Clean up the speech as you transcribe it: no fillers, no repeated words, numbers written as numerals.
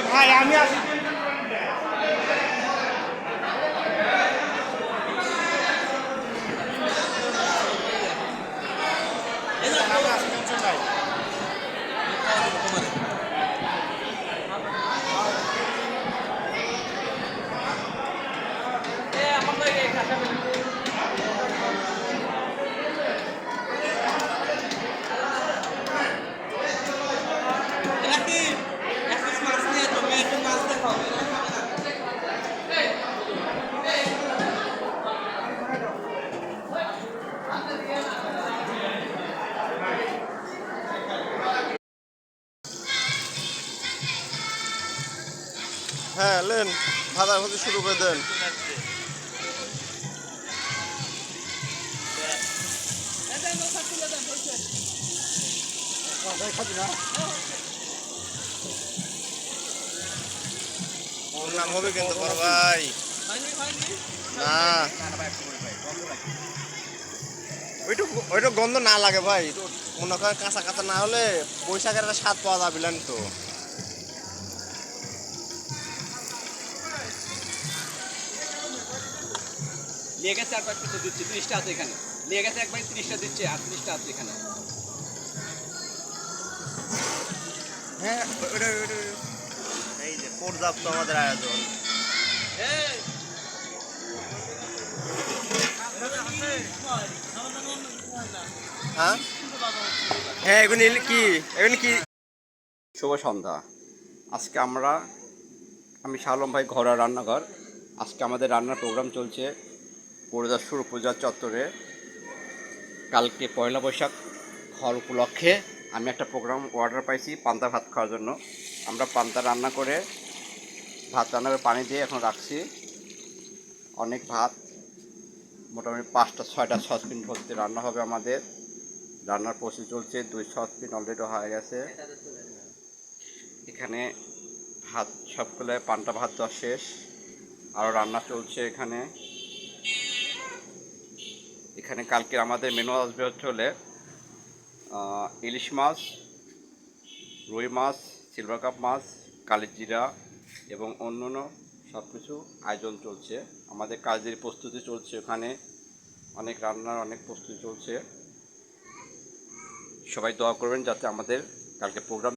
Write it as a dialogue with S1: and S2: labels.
S1: ভাই আমি আসি
S2: হ্যাঁ লেন ভাজা ভাজি শুরু করে দেন। ওর নাম হবে কিন্তু বড় ভাই না, ওইটু গন্ধ না লাগে ভাই, মনে করেন কাঁচা কাঁচা না হলে বৈশাখের একটা স্বাদ পাওয়া যাবে না তো।
S3: নিয়ে গেছে আর কয়েকটা দিচ্ছে 30টা আছে এখানে নিয়ে গেছে একবার 30টা দিচ্ছে আর 30টা আছে এখানে
S2: হ্যাঁ এই যে পর্যাপ্ত আমাদের আয়োজন। হ্যাঁ হ্যাঁ এগুলি কি, এগুলি কি?
S3: শুভ সন্ধ্যা। আজকে আমি শালম ভাই ঘরোয়া রান্নাঘর। আজকে আমাদের রান্নার প্রোগ্রাম চলছে পরিদর্শন পূজার চত্বরে। কালকে পয়লা বৈশাখ ঘর উপলক্ষে আমি একটা প্রোগ্রাম অর্ডার পাইছি পান্তা ভাত খাওয়ার জন্য। আমরা পান্তা রান্না করে ভাত রান্নার পানি দিয়ে এখন রাখছি। অনেক ভাত, মোটামুটি 5টা 6টা সসপ্যান ভর্তি রান্না হবে আমাদের। রান্নার প্রসেস চলছে, 2 সসপ্যান অলরেডি হয়ে গেছে। এখানে ভাত সবগুলো পান্তা ভাত দেওয়া শেষ, আরও রান্না চলছে এখানে। এখানে কালকে আমাদের মেনু আসবে হলে ইলিশ মাছ, রুই মাছ, সিলভার কাপ মাছ, কালিজিরা এবং অন্যান্য সব কিছু আয়োজন চলছে। আমাদের কাজের প্রস্তুতি চলছে, ওখানে অনেক রান্নার অনেক প্রস্তুতি চলছে। সবাই দোয়া করবেন যাতে আমাদের কালকে প্রোগ্রাম